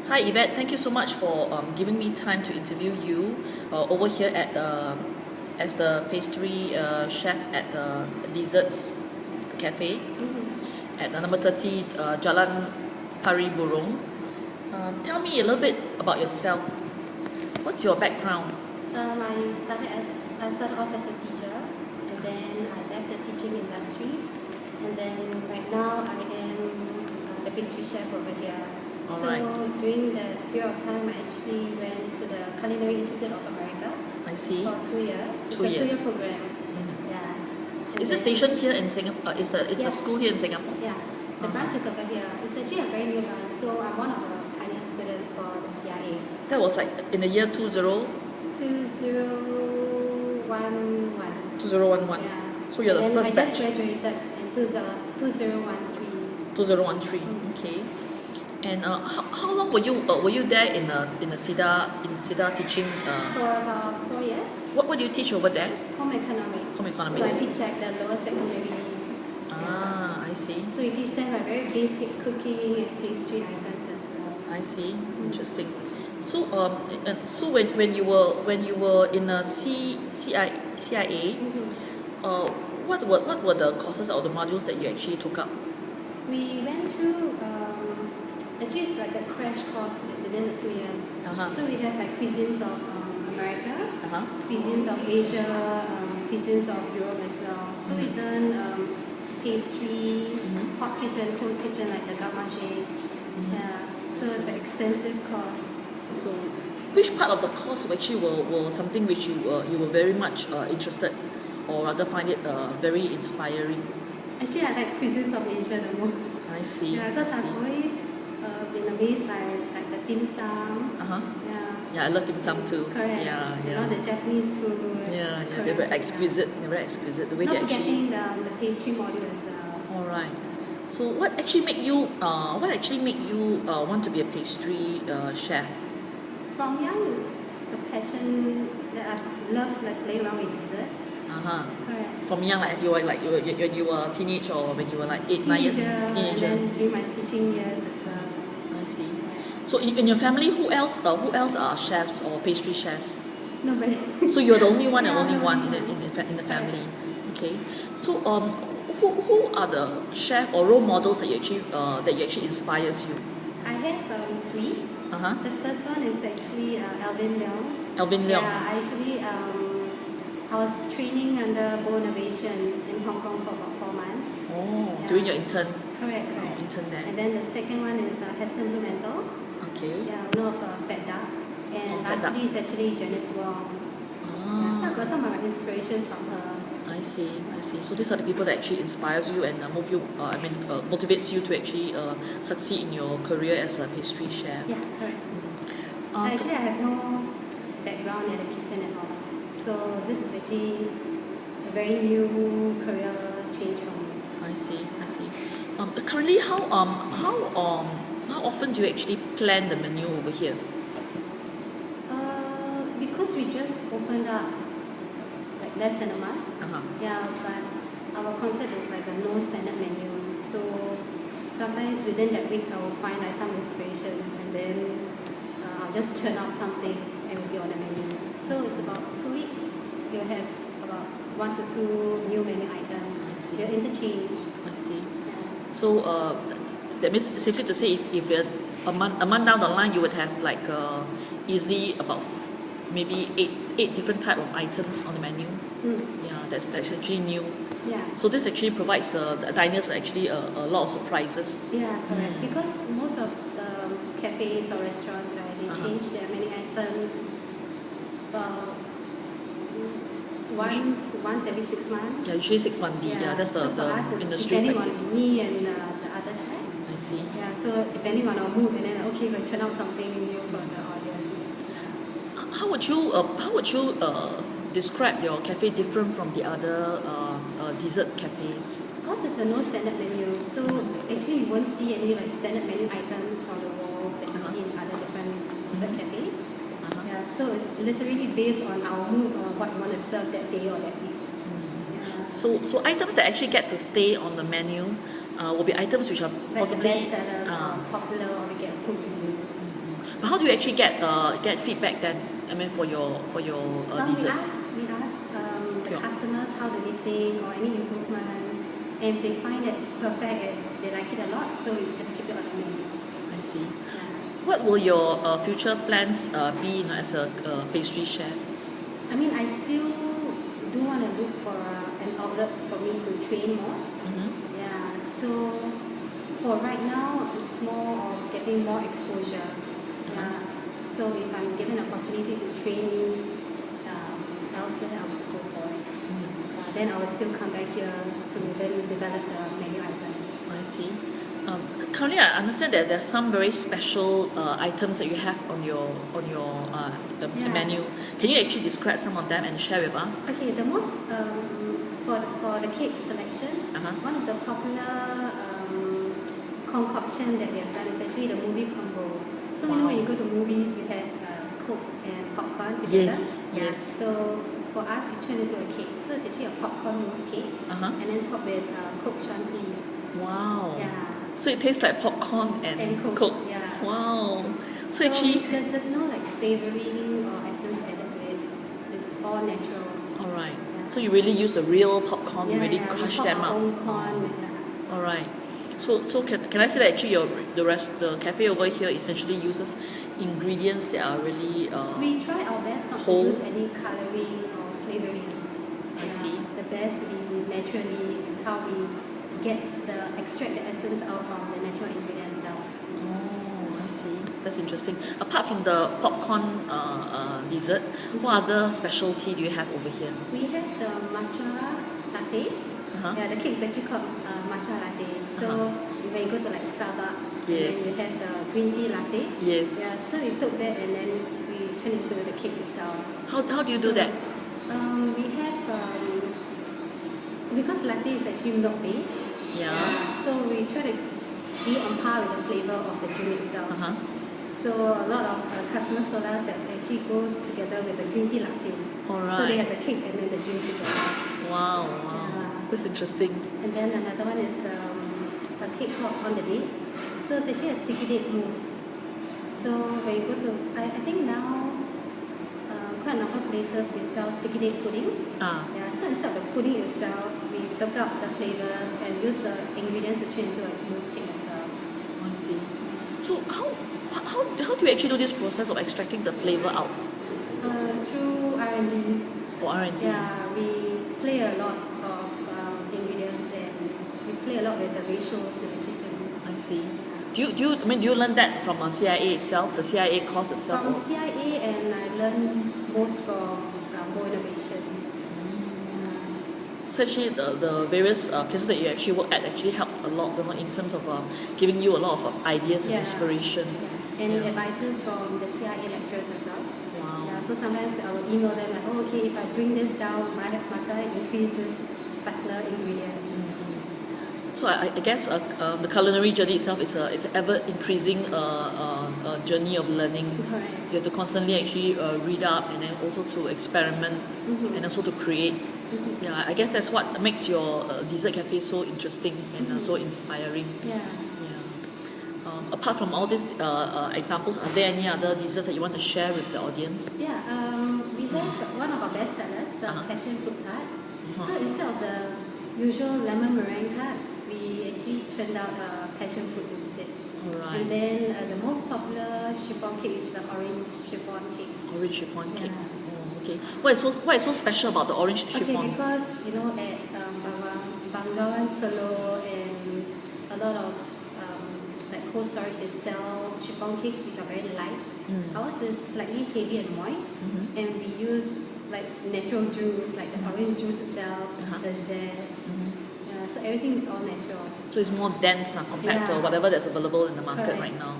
Hi Yvette, thank you so much for giving me time to interview you over here at as the pastry chef at the Desserts Cafe at number 30 Jalan Pari Burong. Tell me a little bit about yourself. What's your background? I started off as a teacher, and then I left the teaching industry, and then right now I am the pastry chef over here. All so right. During that period of time, I actually went to the Culinary Institute of America I see. for 2 years. It's 2 a years. 2-year program. Mhm. Yeah. And Is it then- stationed here in Singapore? Is the Yeah. school here in Singapore? Yeah, the branch is over here. It's actually a very new branch, so I'm one of the pioneer students for the CIA. That was like in the year 2011. 2011. Yeah. So you're the And then first I batch. just graduated in 2013. 2013. Okay. And how long were you there in SIDA teaching? For about 4 years. What do you teach over there? Home economics. Home economics. So I teach at the lower secondary. I see. So we teach them like very basic cooking and pastry items as well. I see. Interesting. So so when you were in a CIA, what were the courses or the modules that you actually took up? We went through, actually it's like a crash course within the 2 years. So we have like cuisines of America, cuisines of Asia, cuisines of Europe as well. So we done pastry, hot kitchen, cold kitchen, like the garde-manger. Yeah, so it's an extensive course. So, which part of the course actually were something which you were very much interested, or rather find it very inspiring? Actually, I like cuisines of Asia the most. I see. Yeah, because I see. I've always been amazed by like the dim sum. Yeah. Yeah, I love dim sum too. Correct. Yeah, You yeah. know, the Japanese food. Yeah, Correct. they're very exquisite. They're very exquisite. The way Not they actually. forgetting the pastry module as well. All right. So, what actually made you want to be a pastry chef? From young, it's a passion that I've loved, like playing around with desserts. Correct. From young, like when you were a teenager, or when you were like 8, 9 years, Teenager, and then during my teaching years as well. I see. So in your family, who else are chefs or pastry chefs? Nobody. So you're the only one and Yeah, only one no. in the family. Okay. So who are the chef or role models that you actually inspires you? I have 3. The first one is actually Alvin Leong. Alvin Leong. Yeah, I was training under Innovation in Hong Kong for about 4 months. Oh, Yeah. during your intern. Correct. Intern there. And then the second one is Heston Blumenthal. Okay. Yeah, owner of Fat Duck. And Fat Duck. lastly is actually Janice Wong. Yeah, so I've got some of my inspirations from her. I see. So these are the people that actually inspires you and move you. Motivates you to actually succeed in your career as a pastry chef. Yeah, correct. Actually, I have no background in the kitchen at all. So this is actually a very new career change for me. I see. Currently, how often do you actually plan the menu over here? Because we just opened up like less than a month. Yeah, but our concept is like a no standard menu. So sometimes within that week, I will find like some inspirations, and then I'll just churn out something and will be on the menu. So it's about 2 weeks. You'll have about 1 to 2 new menu items. You'll interchange. I see. Yeah. So that means safely to say, if you're a month down the line, you would have like easily about maybe 8 different type of items on the menu. Yeah, that's actually new. Yeah. So this actually provides the diners actually a lot of surprises. Yeah, correct. Because most of the cafes or restaurants, right, they change their menu items once every 6 months. Yeah, usually 6 months. Yeah, that's so for the us, it's industry depending practice. on me and the other chef. I see. Yeah, so depending on our mood, and then okay, we'll turn out something new for the audience. How would you describe your cafe different from the other dessert cafes? Because it's a no standard menu, so actually you won't see any like standard menu items on the walls that you see in other different dessert cafes. Yeah, so it's literally based on our mood or what we want to serve that day or that week. Yeah. So items that actually get to stay on the menu will be items which are Like possibly the best sellers or popular or we get good reviews. how do you actually get feedback then? I mean, for your desserts. We ask the customers how do they think or any improvements, and if they find that it's perfect and they like it a lot, so we just keep it on the menu. I see. Yeah. What will your future plans be as a pastry chef? I mean, I still do want to look for an outlet for me to train more. Mm-hmm. Yeah. So for right now, it's more of getting more exposure. Yeah. So if I'm given an opportunity to train elsewhere, I would go for it. Then I will still come back here to then develop the menu items. I see. Currently, I understand that there are some very special items that you have on your the menu. Can you actually describe some of them and share with us? Okay, the most for the cake selection, one of the popular concoction that we have done is actually the movie combo. So you know when you go to movies, you have Coke and popcorn together. Yes. So for us, we turn it into a cake. So it's actually a popcorn mousse cake, and then topped with Coke chantilly. Wow. Yeah. So it tastes like popcorn and Coke. Yeah. Wow. So actually, there's no like flavoring or essence added to it. It's all natural. All right. Yeah. So you really use the real popcorn. You really crush them up. Corn, All right. So can I say that actually the cafe over here essentially uses ingredients that are really we try our best not whole. to use any coloring or flavoring. I see. The best we naturally and how we extract the essence out from the natural ingredients out. Oh, I see. That's interesting. Apart from the popcorn dessert, what other specialty do you have over here? We have the matcha latte. Yeah, the cake is actually called matcha latte. So when you go to like Starbucks, and then you have the green tea latte. Yes. Yeah, so we took that and then we turned it into the cake itself. How do you do that? We have because latte is actually milk based. Yeah. So we try to be on par with the flavor of the drink itself. So a lot of customers told us that it actually goes together with the green tea latte. All right. So they have the cake and then the drink together. Wow. That's interesting. And then another one is a cake called on the day. So it's actually a sticky date mousse. So when you go to, I think now quite a number of places they sell sticky date pudding. Yeah, so instead of the pudding itself, we took out the flavors and use the ingredients to turn into a mousse cake itself. I see. So how do you actually do this process of extracting the flavor out? Through R&D. Or R&D? Yeah, we play a lot of ingredients and we play a lot with the ratios in the kitchen. I see. Do you learn that from CIA itself, the CIA course itself? From CIA, and I learned most from Go Innovation. So actually the various places that you actually work at actually helps a lot in terms of giving you a lot of ideas and inspiration. Yeah. And advices from the CIA lecturers as well. Wow. Yeah, so sometimes I will email them like, oh okay, if I bring this down, must I increase this particular ingredient? So I guess the culinary journey itself is an ever increasing journey of learning. Correct. You have to constantly actually read up and then also to experiment and also to create. Yeah, I guess that's what makes your dessert cafe so interesting and so inspiring. Yeah. Apart from all these examples, are there any other desserts that you want to share with the audience? Yeah, we have one of our best sellers, the passion fruit tart. So instead of the usual lemon meringue tart, we actually turned out passion fruit instead. Alright. And then the most popular chiffon cake is the orange chiffon cake. Orange chiffon cake. Oh, okay. What is so special about the orange chiffon? Okay, because at Bangawan, Solo, and a lot of like Cold Storage, they sell chiffon cakes which are very light. Ours is slightly heavy and moist, and we use like natural juice, like the orange juice itself, the zest. So everything is all natural. So it's more dense compared to whatever that's available in the market right now.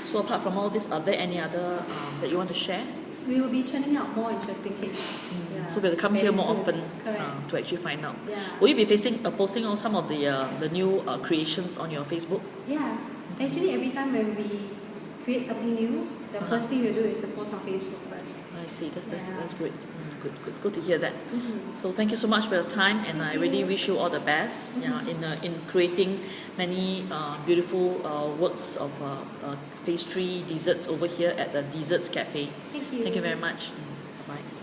So apart from all this, are there any other that you want to share? We will be churning out more interesting cakes. So we'll come here more often to actually find out. Will you be posting on some of the new creations on your Facebook? Yeah, actually every time when we create something new, the first thing you do is to post on Facebook first. I see. That's great. Good to hear that. So thank you so much for your time, and I really wish you all the best. In creating many beautiful works of pastry desserts over here at the Desserts Cafe. Thank you. Thank you very much. Bye.